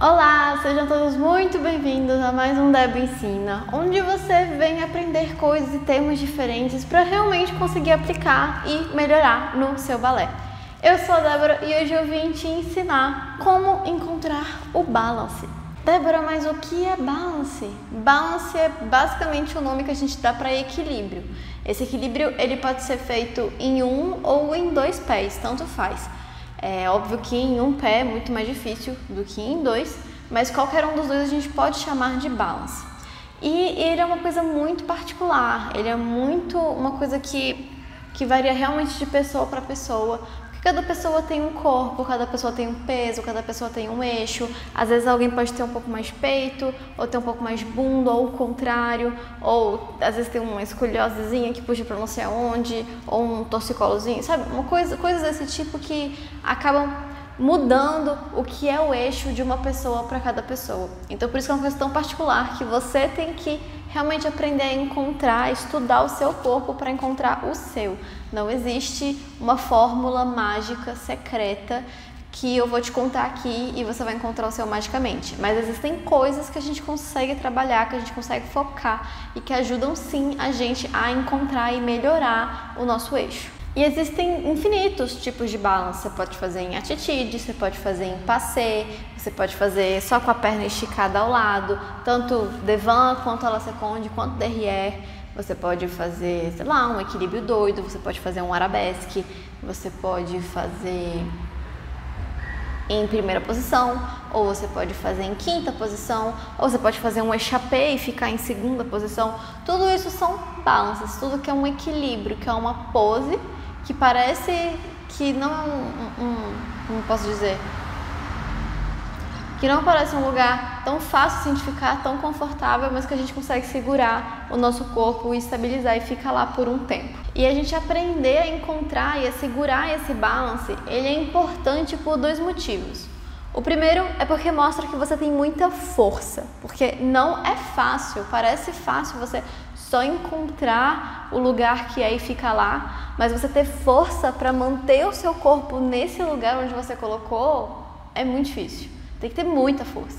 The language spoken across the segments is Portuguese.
Olá, sejam todos muito bem-vindos a mais um Débora Ensina, onde você vem aprender coisas e temas diferentes para realmente conseguir aplicar e melhorar no seu balé. Eu sou a Débora e hoje eu vim te ensinar como encontrar o balance. Débora, mas o que é balance? Balance é basicamente o nome que a gente dá para equilíbrio. Esse equilíbrio ele pode ser feito em um ou em dois pés, tanto faz. É óbvio que em um pé é muito mais difícil do que em dois, mas qualquer um dos dois a gente pode chamar de balance. E ele é uma coisa muito particular, ele é muito uma coisa que varia realmente de pessoa para pessoa, porque cada pessoa tem um corpo, cada pessoa tem um peso, cada pessoa tem um eixo. Às vezes alguém pode ter um pouco mais de peito, ou ter um pouco mais de bunda, ou o contrário, ou às vezes tem uma escoliosezinha que puxa para não sei aonde, ou um torcicolozinho, sabe? Coisas desse tipo que acabam mudando o que é o eixo de uma pessoa para cada pessoa. Então por isso que é uma coisa tão particular que você tem que realmente aprender a encontrar, estudar o seu corpo para encontrar o seu. Não existe uma fórmula mágica secreta que eu vou te contar aqui e você vai encontrar o seu magicamente. Mas existem coisas que a gente consegue trabalhar, que a gente consegue focar e que ajudam sim a gente a encontrar e melhorar o nosso eixo. E existem infinitos tipos de balance. Você pode fazer em attitude, você pode fazer em passé, você pode fazer só com a perna esticada ao lado, tanto devant quanto à la seconde, quanto derrière. Você pode fazer, sei lá, um equilíbrio doido, você pode fazer um arabesque, você pode fazer em primeira posição, ou você pode fazer em quinta posição, ou você pode fazer um échappé e ficar em segunda posição. Tudo isso são balances, tudo que é um equilíbrio, que é uma pose que parece que não é como posso dizer? Que não parece um lugar tão fácil de ficar, tão confortável, mas que a gente consegue segurar o nosso corpo e estabilizar e ficar lá por um tempo. E a gente aprender a encontrar e a segurar esse balance, ele é importante por dois motivos. O primeiro é porque mostra que você tem muita força, porque não é fácil, parece fácil você só encontrar o lugar que é e ficar lá, mas você ter força para manter o seu corpo nesse lugar onde você colocou é muito difícil. Tem que ter muita força.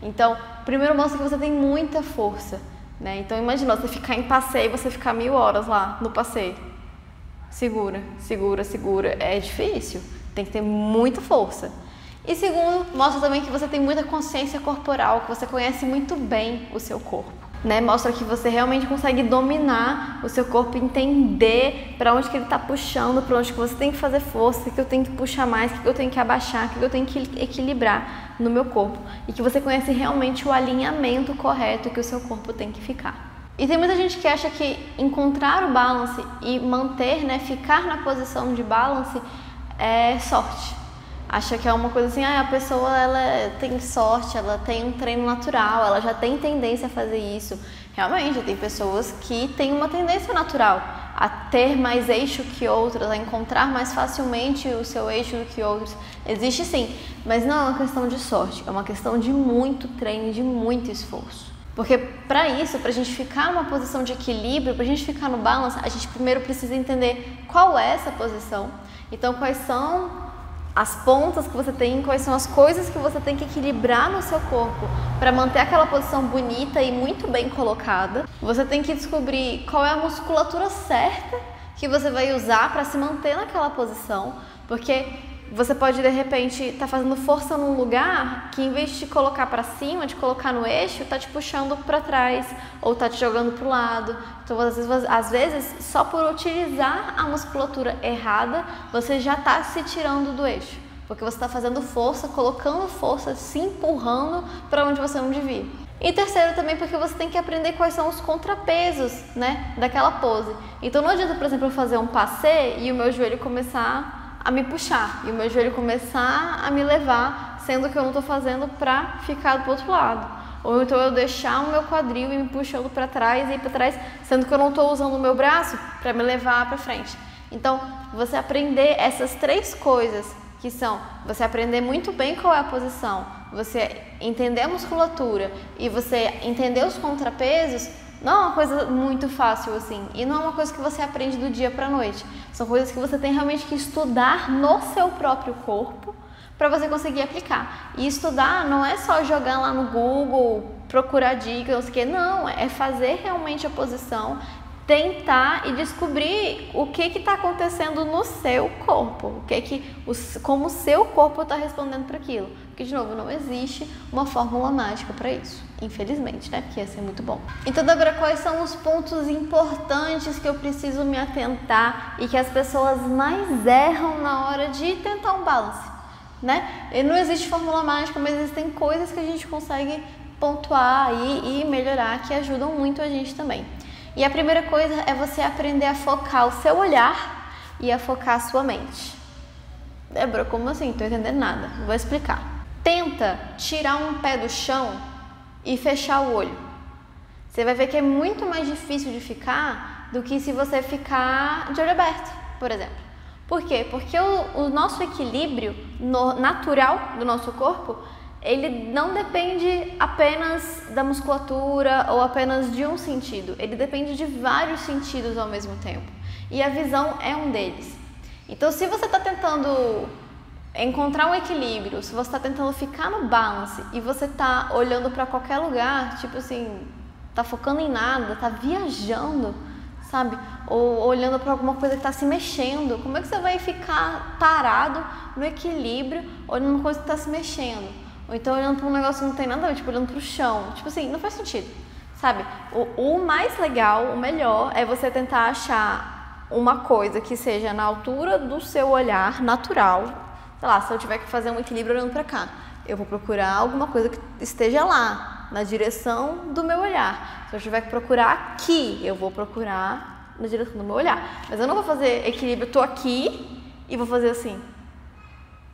Então, primeiro mostra que você tem muita força, né? Então, imagina você ficar em passeio e você ficar 1000 horas lá no passeio. Segura, segura, segura. É difícil. Tem que ter muita força. E segundo, mostra também que você tem muita consciência corporal, que você conhece muito bem o seu corpo, né? Mostra que você realmente consegue dominar o seu corpo, entender para onde que ele está puxando, para onde que você tem que fazer força, que eu tenho que puxar mais, que eu tenho que abaixar, que eu tenho que equilibrar no meu corpo. E que você conhece realmente o alinhamento correto que o seu corpo tem que ficar. E tem muita gente que acha que encontrar o balance e manter, né, ficar na posição de balance é sorte. Acha que é uma coisa assim, a pessoa ela tem sorte, ela tem um treino natural, ela já tem tendência a fazer isso. Realmente, tem pessoas que têm uma tendência natural a ter mais eixo que outras, a encontrar mais facilmente o seu eixo do que outros. Existe sim, mas não é uma questão de sorte, é uma questão de muito treino, de muito esforço. Porque para isso, para a gente ficar numa posição de equilíbrio, para a gente ficar no balance, a gente primeiro precisa entender qual é essa posição. Então, quais são as pontas que você tem, quais são as coisas que você tem que equilibrar no seu corpo para manter aquela posição bonita e muito bem colocada. Você tem que descobrir qual é a musculatura certa que você vai usar para se manter naquela posição, porque você pode de repente estar fazendo força num lugar que em vez de te colocar para cima, de colocar no eixo, tá te puxando para trás ou tá te jogando para o lado. Então às vezes só por utilizar a musculatura errada, você já está se tirando do eixo, porque você está fazendo força, colocando força, se empurrando para onde você não devia. E terceiro também porque você tem que aprender quais são os contrapesos, né, daquela pose. Então não adianta, por exemplo, eu fazer um passé e o meu joelho começar a me puxar e o meu joelho começar a me levar, sendo que eu não estou fazendo para ficar do outro lado. Ou então eu deixar o meu quadril e me puxando para trás e para trás, sendo que eu não estou usando o meu braço para me levar para frente. Então, você aprender essas três coisas, que são você aprender muito bem qual é a posição, você entender a musculatura e você entender os contrapesos, não é uma coisa muito fácil assim, e não é uma coisa que você aprende do dia para a noite. São coisas que você tem realmente que estudar no seu próprio corpo para você conseguir aplicar. E estudar não é só jogar lá no Google, procurar dicas, não sei o quê. Não, é fazer realmente a posição, tentar e descobrir o que está acontecendo no seu corpo, como o seu corpo está respondendo para aquilo. Porque, de novo, não existe uma fórmula mágica para isso, infelizmente, né? Porque ia ser muito bom. Então, Débora, quais são os pontos importantes que eu preciso me atentar e que as pessoas mais erram na hora de tentar um balance, né? E não existe fórmula mágica, mas existem coisas que a gente consegue pontuar e melhorar que ajudam muito a gente também. E a primeira coisa é você aprender a focar o seu olhar e a focar a sua mente. Débora, como assim? Não tô entendendo nada. Vou explicar. Tenta tirar um pé do chão e fechar o olho. Você vai ver que é muito mais difícil de ficar do que se você ficar de olho aberto, por exemplo. Por quê? Porque o nosso equilíbrio natural do nosso corpo, ele não depende apenas da musculatura ou apenas de um sentido. Ele depende de vários sentidos ao mesmo tempo. E a visão é um deles. Então, se você está tentando encontrar um equilíbrio, se você está tentando ficar no balance e você está olhando para qualquer lugar, tipo assim, tá focando em nada, tá viajando, sabe? Ou olhando para alguma coisa que está se mexendo, como é que você vai ficar parado no equilíbrio olhando uma coisa que está se mexendo? Ou então olhando para um negócio que não tem nada a ver, tipo olhando para o chão. Tipo assim, não faz sentido, sabe? O mais legal, o melhor é você tentar achar uma coisa que seja na altura do seu olhar natural. Sei lá, se eu tiver que fazer um equilíbrio olhando para cá, eu vou procurar alguma coisa que esteja lá, na direção do meu olhar. Se eu tiver que procurar aqui, eu vou procurar na direção do meu olhar. Mas eu não vou fazer equilíbrio, eu tô aqui e vou fazer assim.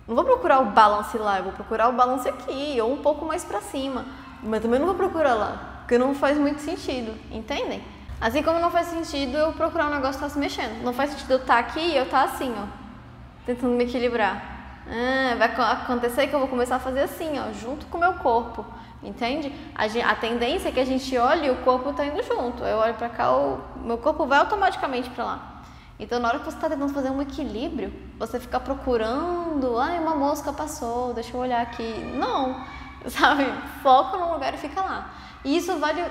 Não vou procurar o balance lá, eu vou procurar o balance aqui, ou um pouco mais pra cima. Mas também não vou procurar lá, porque não faz muito sentido, entendem? Assim como não faz sentido eu procurar um negócio que tá se mexendo. Não faz sentido eu estar aqui e eu estar assim, ó, tentando me equilibrar. Vai acontecer que eu vou começar a fazer assim, ó, junto com o meu corpo, entende? A tendência é que a gente olhe e o corpo tá indo junto. Eu olho pra cá, o meu corpo vai automaticamente pra lá. Então, na hora que você está tentando fazer um equilíbrio, você fica procurando, uma mosca passou, deixa eu olhar aqui. Não, sabe? Foca num lugar e fica lá. E isso vale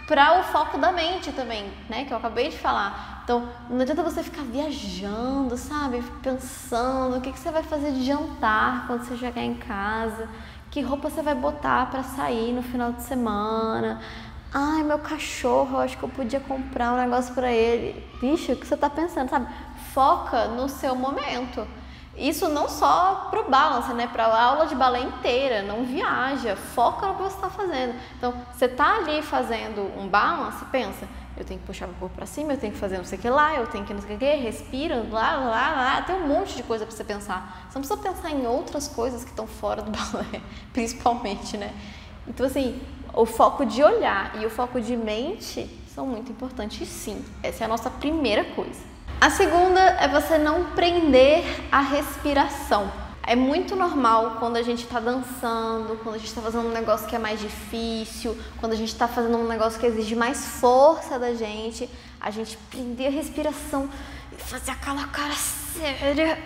para o foco da mente também, né? Que eu acabei de falar. Então, não adianta você ficar viajando, sabe? Pensando o que você vai fazer de jantar quando você chegar em casa, que roupa você vai botar para sair no final de semana. Ai, meu cachorro, eu acho que eu podia comprar um negócio pra ele. Vixe, o que você tá pensando, sabe? Foca no seu momento. Isso não só pro balance, né? Pra aula de balé inteira, não viaja. Foca no que você tá fazendo. Então, você tá ali fazendo um balance, pensa, eu tenho que puxar meu corpo pra cima, eu tenho que fazer não sei o que lá, eu tenho que não sei o que, respira, lá. Tem um monte de coisa pra você pensar. Você não precisa pensar em outras coisas que estão fora do balé, principalmente, né? Então, assim, o foco de olhar e o foco de mente são muito importantes, sim. Essa é a nossa primeira coisa. A segunda é você não prender a respiração. É muito normal quando a gente está dançando, quando a gente está fazendo um negócio que é mais difícil, quando a gente está fazendo um negócio que exige mais força da gente, a gente prender a respiração e fazer aquela cara séria.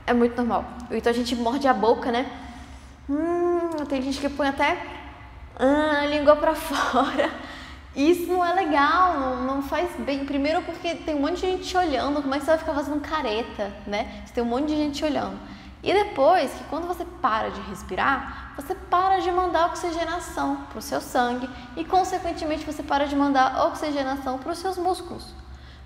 É muito normal. Então a gente morde a boca, né? Tem gente que põe até a língua pra fora. Isso não é legal, não faz bem. Primeiro porque tem um monte de gente olhando, como é que você vai ficar fazendo careta, né? Você tem um monte de gente olhando. E depois, que quando você para de respirar, você para de mandar oxigenação para o seu sangue e, consequentemente, você para de mandar oxigenação para os seus músculos.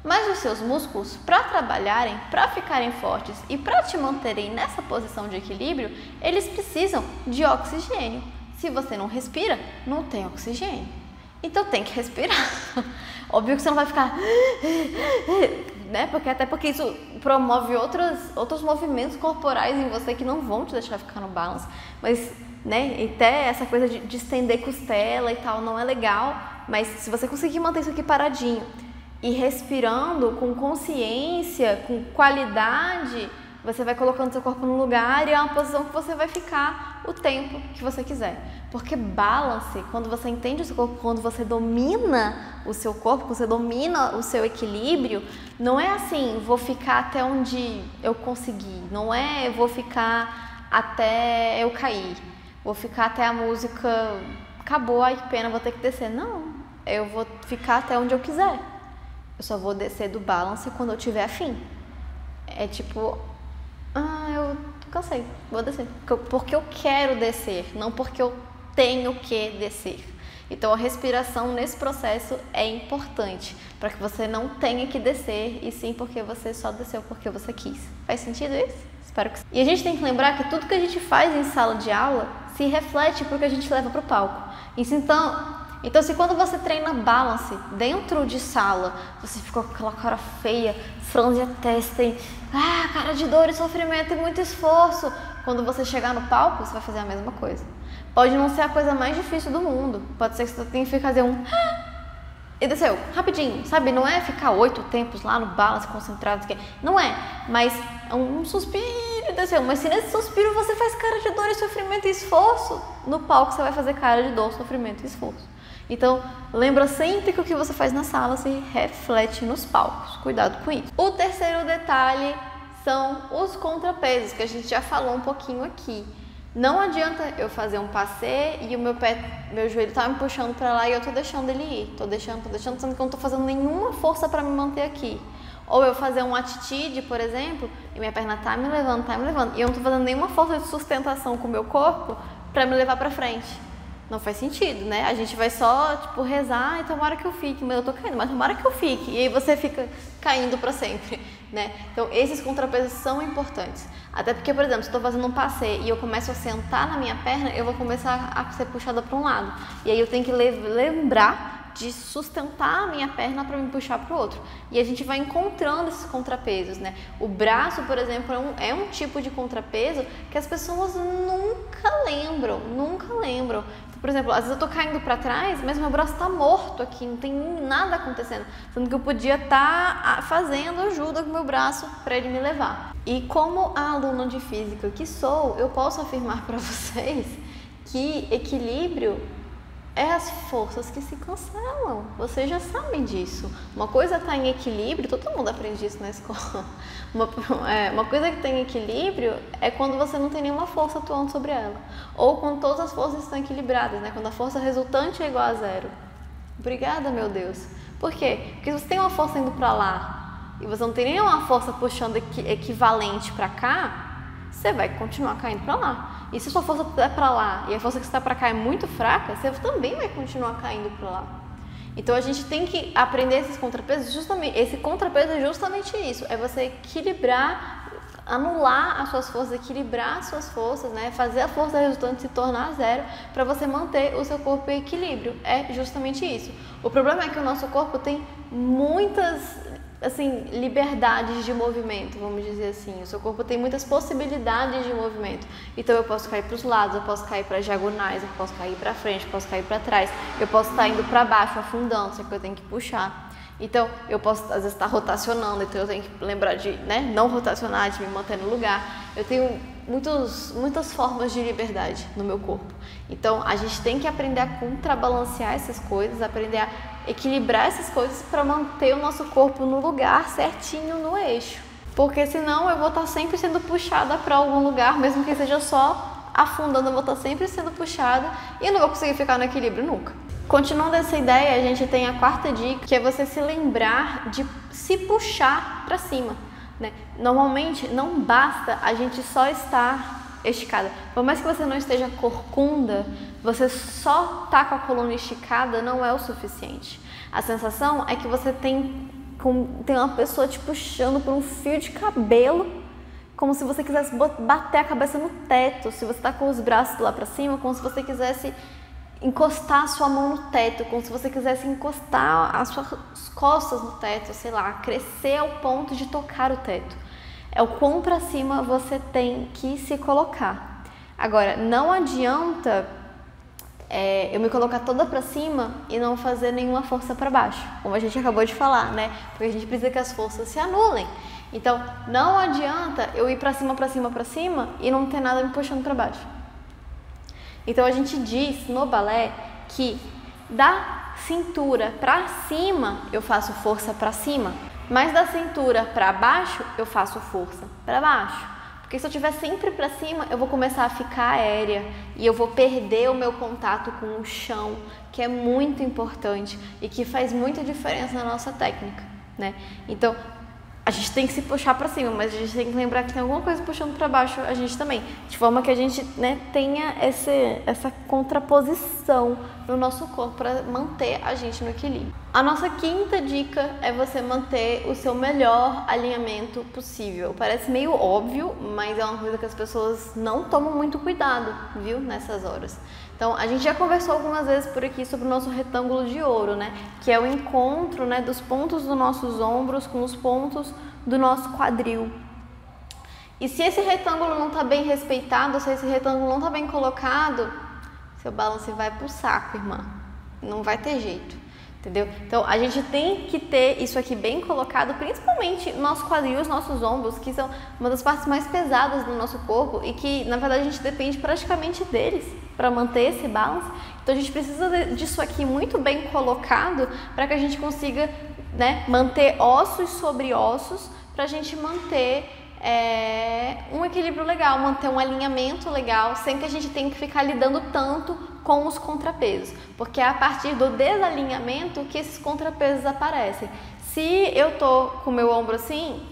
Mas os seus músculos, para trabalharem, para ficarem fortes e para te manterem nessa posição de equilíbrio, eles precisam de oxigênio. Se você não respira, não tem oxigênio. Então tem que respirar. Óbvio que você não vai ficar, né? Porque isso promove outros movimentos corporais em você que não vão te deixar ficar no balance. Mas, né? Até essa coisa de estender costela e tal não é legal. Mas se você conseguir manter isso aqui paradinho e respirando com consciência, com qualidade, você vai colocando seu corpo no lugar e é uma posição que você vai ficar o tempo que você quiser. Porque balance, quando você entende o seu corpo, quando você domina o seu corpo, quando você domina o seu equilíbrio, não é assim, vou ficar até onde eu conseguir, não é vou ficar até eu cair. Vou ficar até a música acabou, ai que pena, vou ter que descer. Não, eu vou ficar até onde eu quiser. Eu só vou descer do balance quando eu tiver afim. É tipo, eu cansei, vou descer. Porque eu quero descer, não porque eu tenho que descer. Então a respiração nesse processo é importante, para que você não tenha que descer, e sim porque você só desceu porque você quis. Faz sentido isso? Espero que sim. E a gente tem que lembrar que tudo que a gente faz em sala de aula se reflete porque a gente leva para o palco. Então, se quando você treina balance dentro de sala, você ficou com aquela cara feia, franze a testa e cara de dor e sofrimento e muito esforço, quando você chegar no palco, você vai fazer a mesma coisa. Pode não ser a coisa mais difícil do mundo, pode ser que você tenha que fazer e desceu, rapidinho, sabe? Não é ficar 8 tempos lá no balance, concentrado, não é, mas é um suspiro e desceu. Mas se nesse suspiro você faz cara de dor e sofrimento e esforço, no palco você vai fazer cara de dor, sofrimento e esforço. Então, lembra sempre que o que você faz na sala se reflete nos palcos. Cuidado com isso. O terceiro detalhe são os contrapesos, que a gente já falou um pouquinho aqui. Não adianta eu fazer um passê e o meu joelho tá me puxando para lá e eu tô deixando ele ir. Tô deixando, sendo que eu não tô fazendo nenhuma força para me manter aqui. Ou eu fazer um attitude, por exemplo, e minha perna tá me levando, e eu não tô fazendo nenhuma força de sustentação com o meu corpo para me levar para frente. Não faz sentido, né? A gente vai só, rezar e tomara que eu fique, mas eu tô caindo, mas tomara que eu fique. E aí você fica caindo para sempre, né? Então, esses contrapesos são importantes. Até porque, por exemplo, se eu tô fazendo um passeio e eu começo a sentar na minha perna, eu vou começar a ser puxada para um lado. E aí eu tenho que lembrar de sustentar a minha perna para me puxar para o outro. E a gente vai encontrando esses contrapesos, né? O braço, por exemplo, é um tipo de contrapeso que as pessoas nunca lembram. Por exemplo, às vezes eu tô caindo para trás, mas meu braço tá morto aqui, não tem nada acontecendo. Sendo que eu podia estar fazendo ajuda com o meu braço para ele me levar. E como a aluna de física que sou, eu posso afirmar para vocês que equilíbrio é as forças que se cancelam. Vocês já sabem disso. Uma coisa está em equilíbrio, todo mundo aprende isso na escola. Uma coisa que está em equilíbrio é quando você não tem nenhuma força atuando sobre ela. Ou quando todas as forças estão equilibradas, né? Quando a força resultante é igual a zero. Obrigada, meu Deus. Por quê? Porque se você tem uma força indo para lá e você não tem nenhuma força puxando equivalente para cá, você vai continuar caindo para lá. E se sua força é para lá e a força que está para cá é muito fraca, você também vai continuar caindo para lá. Então a gente tem que aprender esses contrapesos, esse contrapeso é justamente isso, é você equilibrar, anular as suas forças, equilibrar as suas forças, né? Fazer a força resultante se tornar zero para você manter o seu corpo em equilíbrio. É justamente isso. O problema é que o nosso corpo tem muitas liberdades de movimento, vamos dizer assim. O seu corpo tem muitas possibilidades de movimento. Então eu posso cair para os lados, eu posso cair para as diagonais, eu posso cair para frente, eu posso cair para trás, eu posso estar indo para baixo, afundando, só que eu tenho que puxar. Então eu posso às vezes estar rotacionando, então eu tenho que lembrar de não rotacionar, de me manter no lugar. Eu tenho muitas formas de liberdade no meu corpo. Então a gente tem que aprender a contrabalancear essas coisas, aprender a equilibrar essas coisas para manter o nosso corpo no lugar certinho, no eixo. Porque senão eu vou estar sempre sendo puxada para algum lugar, mesmo que seja só afundando, eu vou estar sempre sendo puxada e eu não vou conseguir ficar no equilíbrio nunca. Continuando essa ideia, a gente tem a quarta dica, que é você se lembrar de se puxar para cima, né? Normalmente não basta a gente só estar esticada. Por mais que você não esteja corcunda, você só tá com a coluna esticada não é o suficiente. A sensação é que você tem uma pessoa te puxando por um fio de cabelo, como se você quisesse bater a cabeça no teto. Se você tá com os braços lá para cima, como se você quisesse encostar a sua mão no teto, como se você quisesse encostar as suas costas no teto, sei lá, crescer ao ponto de tocar o teto. É o quão para cima você tem que se colocar. Agora, não adianta eu me colocar toda para cima e não fazer nenhuma força para baixo, como a gente acabou de falar, né? Porque a gente precisa que as forças se anulem. Então, não adianta eu ir para cima e não ter nada me puxando para baixo. Então, a gente diz no balé que da cintura para cima eu faço força para cima, mas da cintura para baixo eu faço força para baixo. Porque se eu estiver sempre para cima, eu vou começar a ficar aérea e eu vou perder o meu contato com o chão, que é muito importante e que faz muita diferença na nossa técnica, né? Então, a gente tem que se puxar para cima, mas a gente tem que lembrar que tem alguma coisa puxando para baixo a gente também, de forma que a gente, né, tenha essa contraposição no nosso corpo para manter a gente no equilíbrio. A nossa quinta dica é você manter o seu melhor alinhamento possível. Parece meio óbvio, mas é uma coisa que as pessoas não tomam muito cuidado, viu, nessas horas. Então, a gente já conversou algumas vezes por aqui sobre o nosso retângulo de ouro, né? Que é o encontro, né, dos pontos dos nossos ombros com os pontos do nosso quadril. E se esse retângulo não está bem respeitado, se esse retângulo não está bem colocado, seu balance vai pro saco, irmã. Não vai ter jeito, entendeu? Então, a gente tem que ter isso aqui bem colocado, principalmente nosso quadril e os nossos ombros, que são uma das partes mais pesadas do nosso corpo e que, na verdade, a gente depende praticamente deles para manter esse balance. Então, a gente precisa disso aqui muito bem colocado para que a gente consiga, né, manter ossos sobre ossos, para a gente manter um equilíbrio legal, manter um alinhamento legal, sem que a gente tenha que ficar lidando tanto com os contrapesos, porque é a partir do desalinhamento que esses contrapesos aparecem. Se eu tô com o meu ombro assim,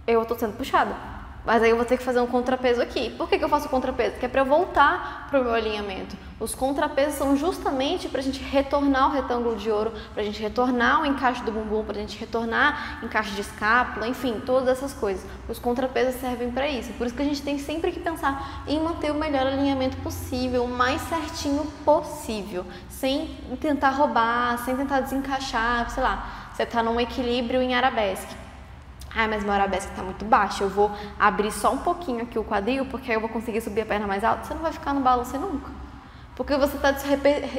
eu tô sendo puxada, mas aí eu vou ter que fazer um contrapeso aqui. Por que eu faço o contrapeso? Que é para eu voltar para o meu alinhamento. Os contrapesos são justamente para a gente retornar o retângulo de ouro, para a gente retornar o encaixe do bumbum, para a gente retornar o encaixe de escápula, enfim, todas essas coisas. Os contrapesos servem para isso. Por isso que a gente tem sempre que pensar em manter o melhor alinhamento possível, o mais certinho possível, sem tentar roubar, sem tentar desencaixar, sei lá, você está num equilíbrio em arabesque. Ah, mas meu arabesque está muito baixo, eu vou abrir só um pouquinho aqui o quadril, porque aí eu vou conseguir subir a perna mais alta. Você não vai ficar no balance nunca, porque você está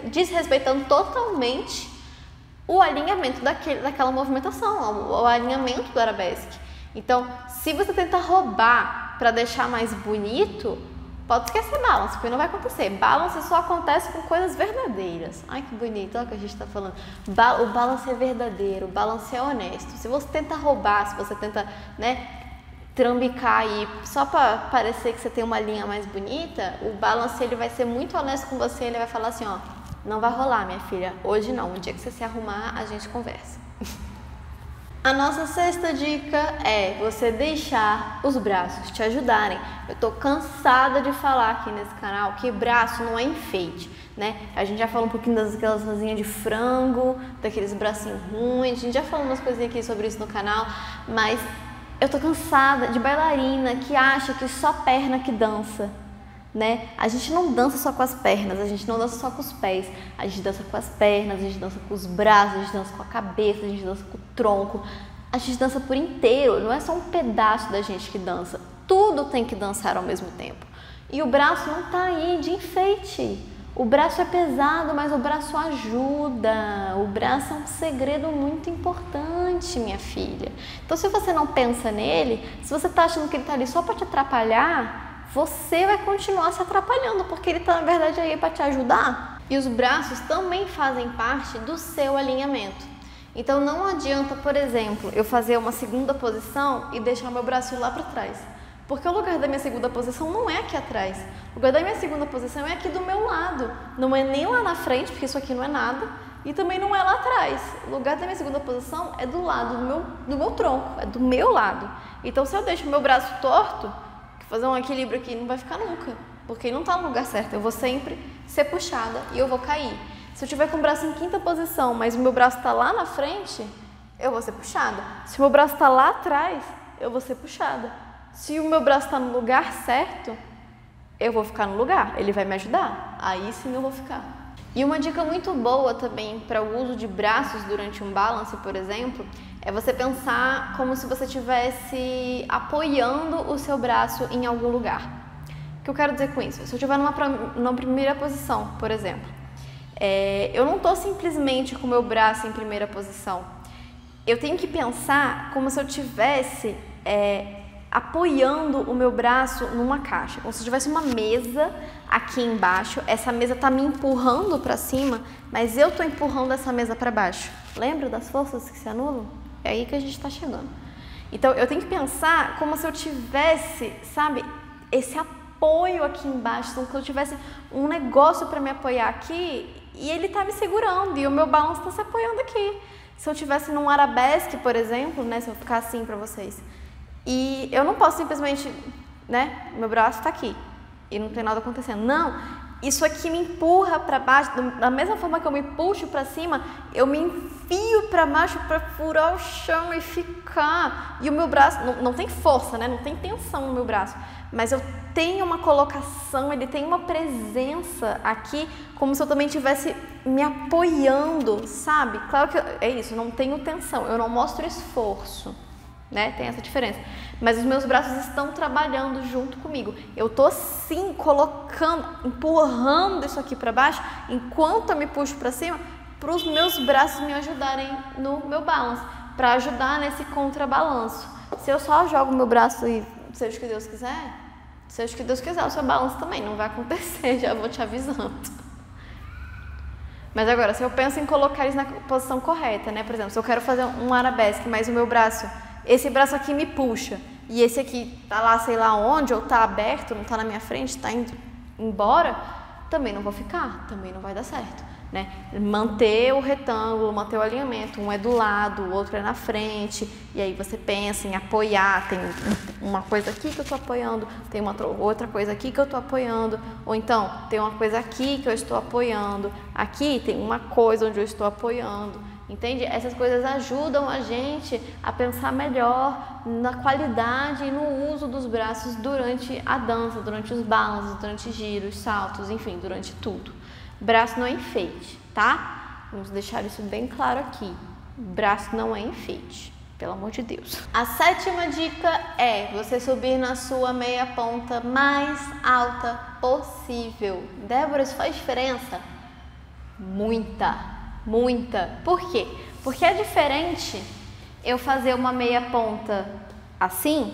desrespeitando totalmente o alinhamento daquela movimentação, o alinhamento do arabesque. Então, se você tentar roubar para deixar mais bonito, pode esquecer balance, porque não vai acontecer. Balance só acontece com coisas verdadeiras. Ai, que bonito, olha o que a gente está falando. O balance é verdadeiro, o balance é honesto. Se você tenta roubar, se você tenta, né, trambicar aí só para parecer que você tem uma linha mais bonita, o balance ele vai ser muito honesto com você, ele vai falar assim, ó, não vai rolar, minha filha, hoje não, o dia que você se arrumar, a gente conversa. A nossa sexta dica é você deixar os braços te ajudarem. Eu tô cansada de falar aqui nesse canal que braço não é enfeite, né? A gente já falou um pouquinho daquelas asinhas de frango, daqueles bracinhos ruins, a gente já falou umas coisinhas aqui sobre isso no canal, mas eu tô cansada de bailarina que acha que só perna que dança, né? A gente não dança só com as pernas, a gente não dança só com os pés, a gente dança com as pernas, a gente dança com os braços, a gente dança com a cabeça, a gente dança com o tronco, a gente dança por inteiro, não é só um pedaço da gente que dança, tudo tem que dançar ao mesmo tempo. E o braço não tá aí de enfeite, o braço é pesado, mas o braço ajuda, o braço é um segredo muito importante, minha filha. Então, se você não pensa nele, se você tá achando que ele tá ali só para te atrapalhar, você vai continuar se atrapalhando, porque ele está, na verdade, aí para te ajudar. E os braços também fazem parte do seu alinhamento. Então, não adianta, por exemplo, eu fazer uma segunda posição e deixar meu braço lá para trás. Porque o lugar da minha segunda posição não é aqui atrás. O lugar da minha segunda posição é aqui do meu lado. Não é nem lá na frente, porque isso aqui não é nada. E também não é lá atrás. O lugar da minha segunda posição é do lado do meu tronco, é do meu lado. Então, se eu deixo o meu braço torto, fazer um equilíbrio aqui não vai ficar nunca, porque não está no lugar certo. Eu vou sempre ser puxada e eu vou cair. Se eu tiver com o braço em quinta posição, mas o meu braço está lá na frente, eu vou ser puxada. Se o meu braço está lá atrás, eu vou ser puxada. Se o meu braço está no lugar certo, eu vou ficar no lugar, ele vai me ajudar. Aí sim eu vou ficar. E uma dica muito boa também para o uso de braços durante um balance, por exemplo, é você pensar como se você estivesse apoiando o seu braço em algum lugar. O que eu quero dizer com isso? Se eu estiver numa primeira posição, por exemplo, eu não estou simplesmente com o meu braço em primeira posição. Eu tenho que pensar como se eu estivesse apoiando o meu braço numa caixa, como se tivesse uma mesa aqui embaixo, essa mesa está me empurrando para cima, mas eu estou empurrando essa mesa para baixo. Lembra das forças que se anulam? É aí que a gente está chegando. Então, eu tenho que pensar como se eu tivesse, sabe, esse apoio aqui embaixo, como se eu tivesse um negócio para me apoiar aqui e ele tá me segurando e o meu balanço está se apoiando aqui. Se eu tivesse num arabesque, por exemplo, né, se eu ficar assim para vocês, e eu não posso simplesmente, né, meu braço está aqui e não tem nada acontecendo. Não, isso aqui me empurra para baixo, da mesma forma que eu me puxo para cima, eu me enfio para baixo para furar o chão e ficar. E o meu braço, não tem força, né, não tem tensão no meu braço, mas eu tenho uma colocação, ele tem uma presença aqui, como se eu também estivesse me apoiando, sabe? Claro que é isso, não tenho tensão, eu não mostro esforço, né? Tem essa diferença. Mas os meus braços estão trabalhando junto comigo. Eu tô sim colocando, empurrando isso aqui para baixo, enquanto eu me puxo para cima, para os meus braços me ajudarem no meu balance, para ajudar nesse contrabalanço. Se eu só jogo meu braço e seja o que Deus quiser, seja o que Deus quiser, o seu balanço também não vai acontecer, já vou te avisando. Mas agora, se eu penso em colocar eles na posição correta, né? Por exemplo, se eu quero fazer um arabesque, mas o meu braço, esse braço aqui me puxa, e esse aqui tá lá, sei lá onde, ou tá aberto, não tá na minha frente, tá indo embora, também não vou ficar, também não vai dar certo, né? Manter o retângulo, manter o alinhamento, um é do lado, o outro é na frente, e aí você pensa em apoiar, tem uma coisa aqui que eu estou apoiando, tem uma outra coisa aqui que eu estou apoiando, ou então tem uma coisa aqui que eu estou apoiando, aqui tem uma coisa onde eu estou apoiando, entende? Essas coisas ajudam a gente a pensar melhor na qualidade e no uso dos braços durante a dança, durante os balanços, durante giros, saltos, enfim, durante tudo. Braço não é enfeite, tá? Vamos deixar isso bem claro aqui. Braço não é enfeite, pelo amor de Deus. A 7ª dica é você subir na sua meia ponta mais alta possível. Débora, isso faz diferença? Muita, muita. Por quê? Porque é diferente eu fazer uma meia ponta assim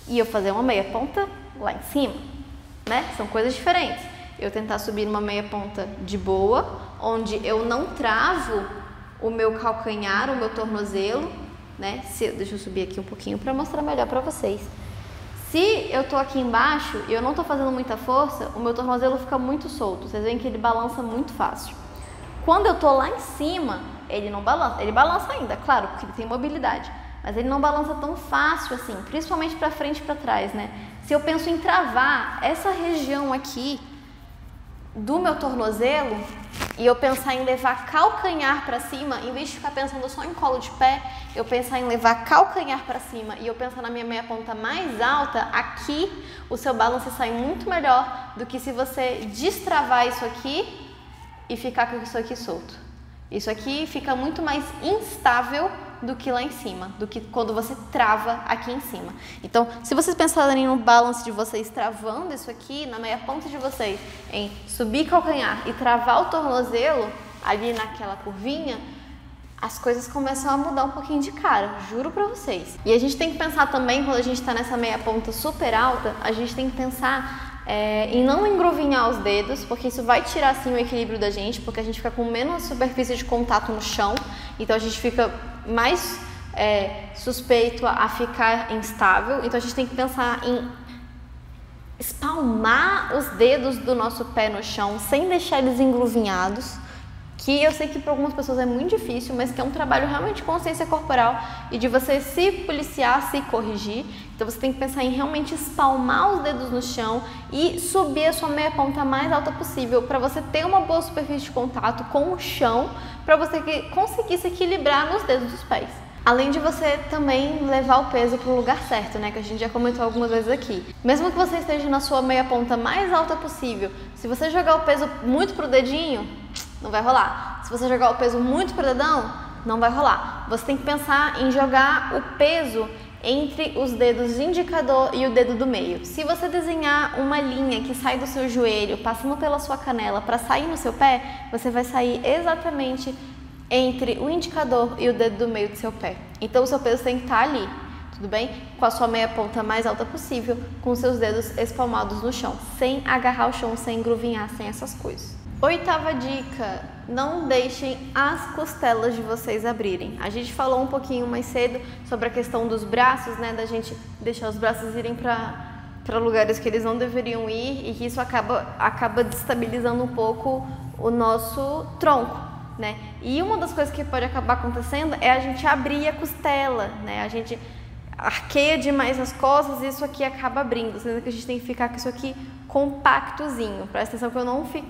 e eu fazer uma meia ponta lá em cima, né? São coisas diferentes. Eu tentar subir numa meia ponta de boa, onde eu não travo o meu calcanhar, o meu tornozelo, né? Deixa eu subir aqui um pouquinho para mostrar melhor para vocês. Se eu tô aqui embaixo e eu não tô fazendo muita força, o meu tornozelo fica muito solto. Vocês veem que ele balança muito fácil. Quando eu tô lá em cima, ele não balança. Ele balança ainda, claro, porque ele tem mobilidade. Mas ele não balança tão fácil assim, principalmente para frente e para trás, né? Se eu penso em travar essa região aqui do meu tornozelo e eu pensar em levar calcanhar para cima, em vez de ficar pensando só em colo de pé, eu pensar em levar calcanhar para cima e eu pensar na minha meia ponta mais alta, aqui o seu balanço sai muito melhor do que se você destravar isso aqui e ficar com isso aqui solto. Isso aqui fica muito mais instável do que lá em cima, do que quando você trava aqui em cima. Então, se vocês pensarem no balance de vocês travando isso aqui, na meia ponta de vocês, em subir calcanhar e travar o tornozelo ali naquela curvinha, as coisas começam a mudar um pouquinho de cara, juro pra vocês. E a gente tem que pensar também, quando a gente tá nessa meia ponta super alta, a gente tem que pensar em não engruvinhar os dedos, porque isso vai tirar assim o equilíbrio da gente, porque a gente fica com menos superfície de contato no chão, então a gente fica mais suspeito a ficar instável. Então a gente tem que pensar em espalmar os dedos do nosso pé no chão sem deixar eles engruvinhados, que eu sei que para algumas pessoas é muito difícil, mas que é um trabalho realmente de consciência corporal e de você se policiar, se corrigir. Então você tem que pensar em realmente espalmar os dedos no chão e subir a sua meia ponta mais alta possível para você ter uma boa superfície de contato com o chão, para você conseguir se equilibrar nos dedos dos pés. Além de você também levar o peso para o lugar certo, né? Que a gente já comentou algumas vezes aqui. Mesmo que você esteja na sua meia ponta mais alta possível, se você jogar o peso muito pro dedinho, não vai rolar. Se você jogar o peso muito pro dedão, não vai rolar. Você tem que pensar em jogar o peso entre os dedos indicador e o dedo do meio. Se você desenhar uma linha que sai do seu joelho, passando pela sua canela para sair no seu pé, você vai sair exatamente entre o indicador e o dedo do meio do seu pé. Então o seu peso tem que estar ali, tudo bem? Com a sua meia ponta mais alta possível, com seus dedos espalmados no chão, sem agarrar o chão, sem engruvinhar, sem essas coisas. 8ª dica, não deixem as costelas de vocês abrirem. A gente falou um pouquinho mais cedo sobre a questão dos braços, né, da gente deixar os braços irem para para lugares que eles não deveriam ir e que isso acaba destabilizando um pouco o nosso tronco, né? E uma das coisas que pode acabar acontecendo é a gente abrir a costela, né? A gente arqueia demais as costas e isso aqui acaba abrindo, sendo que a gente tem que ficar com isso aqui compactozinho. Presta atenção que eu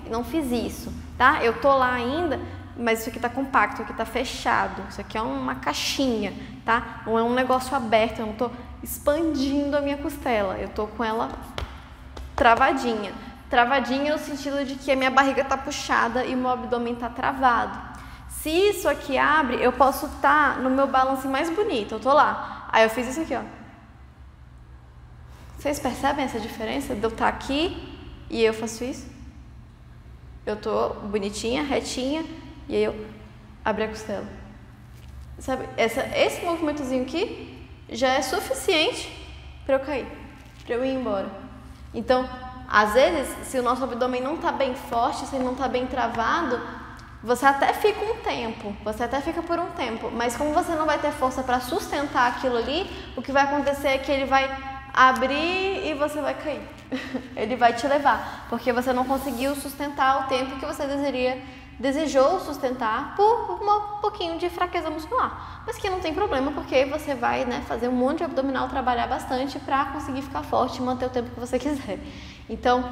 não fiz isso, tá? Eu tô lá ainda, mas isso aqui tá compacto, isso aqui tá fechado, isso aqui é uma caixinha, tá? Não é um negócio aberto, eu não tô expandindo a minha costela, eu tô com ela travadinha. Travadinha no sentido de que a minha barriga tá puxada e o meu abdômen tá travado. Se isso aqui abre, eu posso estar no meu balance mais bonito, eu tô lá. Aí eu fiz isso aqui, ó. Vocês percebem essa diferença de eu estar aqui e eu faço isso? Eu tô bonitinha, retinha, e aí eu abri a costela. Sabe, esse movimentozinho aqui já é suficiente para eu cair, para eu ir embora. Então, às vezes, se o nosso abdômen não está bem forte, se ele não está bem travado, você até fica um tempo, você até fica por um tempo, mas como você não vai ter força para sustentar aquilo ali, o que vai acontecer é que ele vai abrir e você vai cair. Ele vai te levar, porque você não conseguiu sustentar o tempo que você desejou sustentar por um pouquinho de fraqueza muscular. Mas que não tem problema, porque você vai, né, fazer um monte de abdominal, trabalhar bastante para conseguir ficar forte e manter o tempo que você quiser. Então,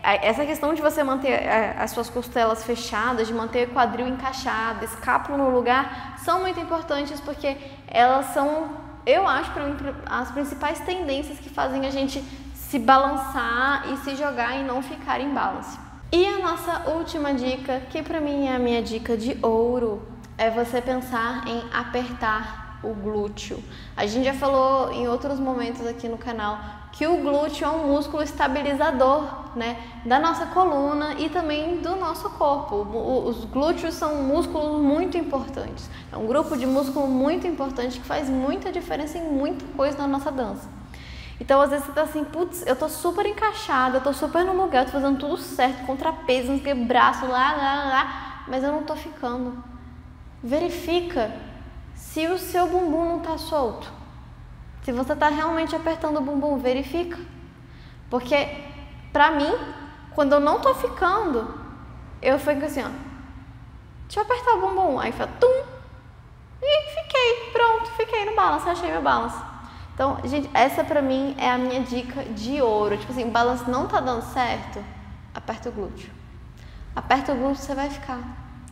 essa questão de você manter as suas costelas fechadas, de manter o quadril encaixado, escápula no lugar, são muito importantes porque elas são, eu acho, para mim, as principais tendências que fazem a gente se balançar e se jogar e não ficar em balance. E a nossa última dica, que para mim é a minha dica de ouro, é você pensar em apertar o glúteo. A gente já falou em outros momentos aqui no canal que o glúteo é um músculo estabilizador, né, da nossa coluna e também do nosso corpo. Os glúteos são músculos muito importantes. É um grupo de músculo muito importante que faz muita diferença em muita coisa na nossa dança. Então, às vezes você tá assim, putz, eu tô super encaixada, eu tô super no lugar, tô fazendo tudo certo, contrapeso, não sei, braço, lá, mas eu não tô ficando. Verifica se o seu bumbum não tá solto. Se você tá realmente apertando o bumbum, verifica. Porque, pra mim, quando eu não tô ficando, eu fico assim, ó, deixa eu apertar o bumbum, aí faz tum, e fiquei, pronto, fiquei no balance, achei meu balance. Então, gente, essa pra mim é a minha dica de ouro. Tipo assim, o balance não tá dando certo, aperta o glúteo. Aperta o glúteo, você vai ficar.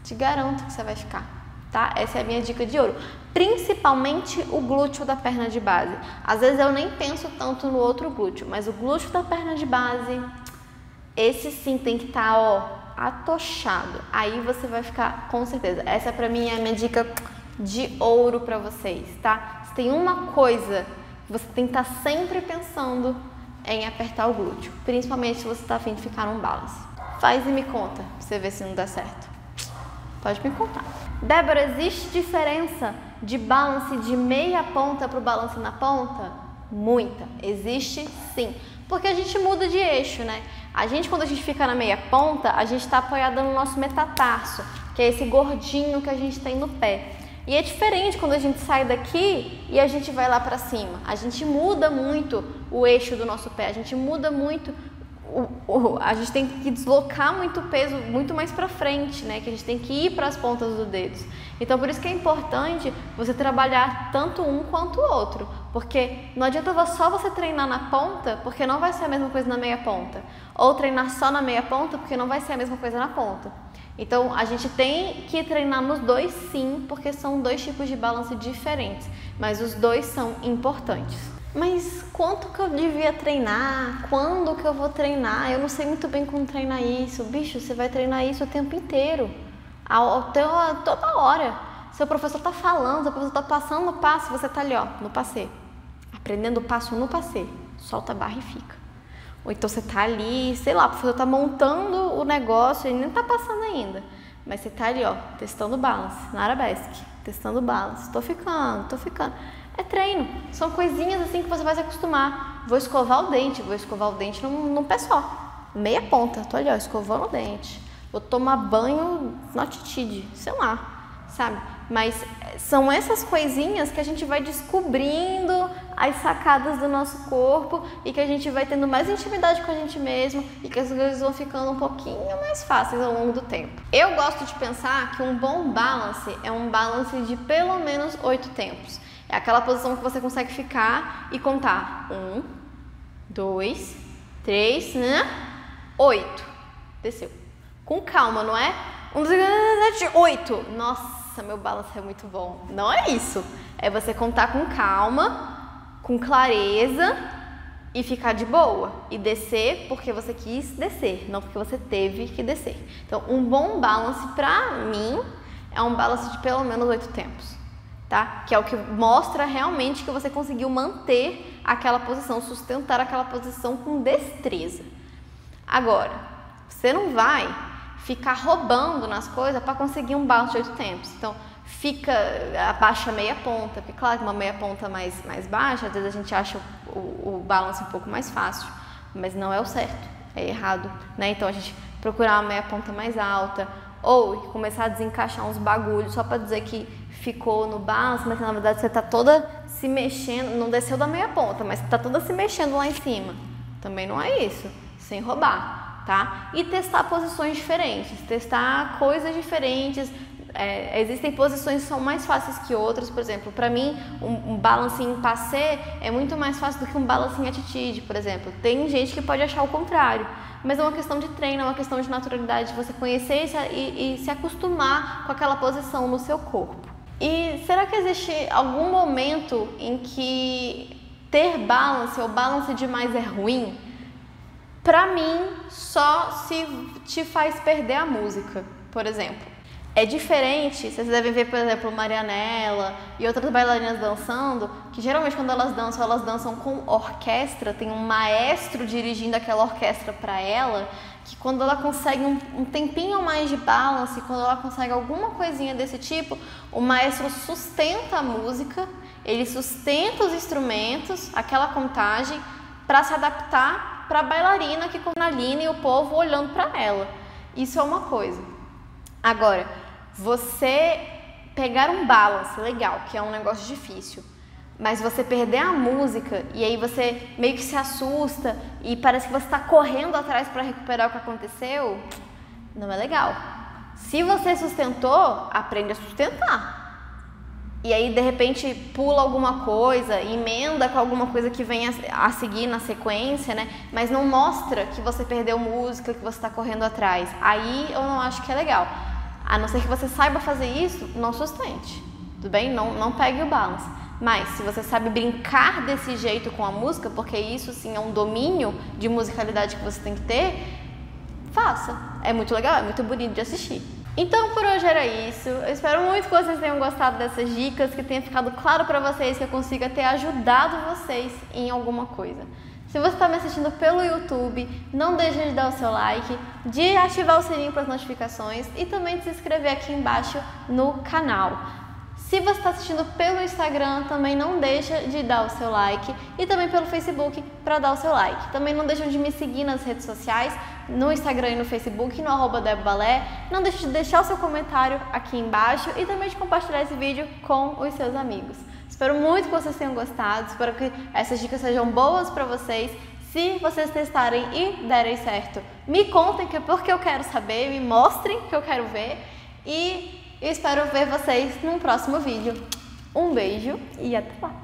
Te garanto que você vai ficar, tá? Essa é a minha dica de ouro. Principalmente o glúteo da perna de base. Às vezes eu nem penso tanto no outro glúteo, mas o glúteo da perna de base, esse sim tem que estar, ó, atochado. Aí você vai ficar com certeza. Essa pra mim é a minha dica de ouro pra vocês, tá? Se tem uma coisa que você tem que estar sempre pensando em apertar o glúteo, principalmente se você está a fim de ficar num balance. Faz e me conta, pra você ver se não dá certo. Pode me contar. Débora, existe diferença de balance de meia ponta para o balance na ponta? Muita. Existe sim. Porque a gente muda de eixo, né? Quando a gente fica na meia ponta, a gente está apoiada no nosso metatarso, que é esse gordinho que a gente tem no pé. E é diferente quando a gente sai daqui e a gente vai lá para cima. A gente muda muito o eixo do nosso pé, a gente muda muito, a gente tem que deslocar muito peso, muito mais para frente, né? Que a gente tem que ir para as pontas dos dedos. Então, por isso que é importante você trabalhar tanto um quanto o outro. Porque não adianta só você treinar na ponta, porque não vai ser a mesma coisa na meia ponta. Ou treinar só na meia ponta, porque não vai ser a mesma coisa na ponta. Então, a gente tem que treinar nos dois sim, porque são dois tipos de balance diferentes, mas os dois são importantes. Mas quanto que eu devia treinar? Quando que eu vou treinar? Eu não sei muito bem como treinar isso. Bicho, você vai treinar isso o tempo inteiro, toda hora. Seu professor tá falando, seu professor tá passando o passo, você tá ali, ó, no passê, aprendendo o passo no passê, solta a barra e fica. Ou então você tá ali, sei lá, o professor tá montando o negócio e nem tá passando ainda. Mas você tá ali, ó, testando o balance, na arabesque, testando o balance. Tô ficando. É treino. São coisinhas assim que você vai se acostumar. Vou escovar o dente num pé só. Meia ponta, tô ali, ó, escovando o dente. Vou tomar banho no atitude, sei lá. sabe? Mas são essas coisinhas que a gente vai descobrindo as sacadas do nosso corpo e que a gente vai tendo mais intimidade com a gente mesmo e que as coisas vão ficando um pouquinho mais fáceis ao longo do tempo. Eu gosto de pensar que um bom balance é um balance de pelo menos 8 tempos. É aquela posição que você consegue ficar e contar 1, 2, 3, 8. Desceu. Com calma, não é? 1, 2, 3, 7, 8. Nossa, meu balance é muito bom. Não é isso. É você contar com calma, com clareza e ficar de boa. E descer porque você quis descer, não porque você teve que descer. Então, um bom balance pra mim é um balance de pelo menos 8 tempos, tá? Que é o que mostra realmente que você conseguiu manter aquela posição, sustentar aquela posição com destreza. Agora, você não vai ficar roubando nas coisas para conseguir um balance de 8 tempos. Então, abaixa meia ponta, porque claro que uma meia ponta mais baixa, às vezes a gente acha o balance um pouco mais fácil, mas não é o certo, é errado, né? Então, a gente procurar uma meia ponta mais alta ou começar a desencaixar uns bagulhos só para dizer que ficou no balance, mas na verdade você está toda se mexendo, não desceu da meia ponta, mas está toda se mexendo lá em cima. Também não é isso, sem roubar, tá? E testar posições diferentes, testar coisas diferentes. Existem posições que são mais fáceis que outras, por exemplo, para mim um balance em passé é muito mais fácil do que um balance em attitude, por exemplo. Tem gente que pode achar o contrário, mas é uma questão de treino, é uma questão de naturalidade, de você conhecer e se acostumar com aquela posição no seu corpo. E será que existe algum momento em que ter balance ou balance demais é ruim? Pra mim, só se te faz perder a música, por exemplo. É diferente, vocês devem ver, por exemplo, Marianela e outras bailarinas dançando, que geralmente quando elas dançam com orquestra, tem um maestro dirigindo aquela orquestra para ela, que quando ela consegue um tempinho mais de balance, quando ela consegue alguma coisinha desse tipo, o maestro sustenta a música, ele sustenta os instrumentos, aquela contagem, para se adaptar para a bailarina que com a linha e o povo olhando para ela. Isso é uma coisa. Agora, você pegar um balance legal, que é um negócio difícil, mas você perder a música e aí você meio que se assusta e parece que você está correndo atrás para recuperar o que aconteceu, não é legal. Se você sustentou, aprende a sustentar. E aí, de repente, pula alguma coisa, emenda com alguma coisa que venha a seguir na sequência, né? Mas não mostra que você perdeu música, que você está correndo atrás. Aí eu não acho que é legal. A não ser que você saiba fazer isso, não sustente, tudo bem? Não pegue o balance. Mas se você sabe brincar desse jeito com a música, porque isso sim é um domínio de musicalidade que você tem que ter, faça. É muito legal, é muito bonito de assistir. Então por hoje era isso. Eu espero muito que vocês tenham gostado dessas dicas, que tenha ficado claro para vocês, que eu consiga ter ajudado vocês em alguma coisa. Se você está me assistindo pelo YouTube, não deixe de dar o seu like, de ativar o sininho para as notificações e também de se inscrever aqui embaixo no canal. Se você está assistindo pelo Instagram, também não deixa de dar o seu like e também pelo Facebook para dar o seu like. Também não deixam de me seguir nas redes sociais, no Instagram e no Facebook, no @debobalé. Não deixe de deixar o seu comentário aqui embaixo e também de compartilhar esse vídeo com os seus amigos. Espero muito que vocês tenham gostado, espero que essas dicas sejam boas para vocês. Se vocês testarem e derem certo, me contem, que é porque eu quero saber, me mostrem que eu quero ver. E eu espero ver vocês num próximo vídeo. Um beijo e até lá!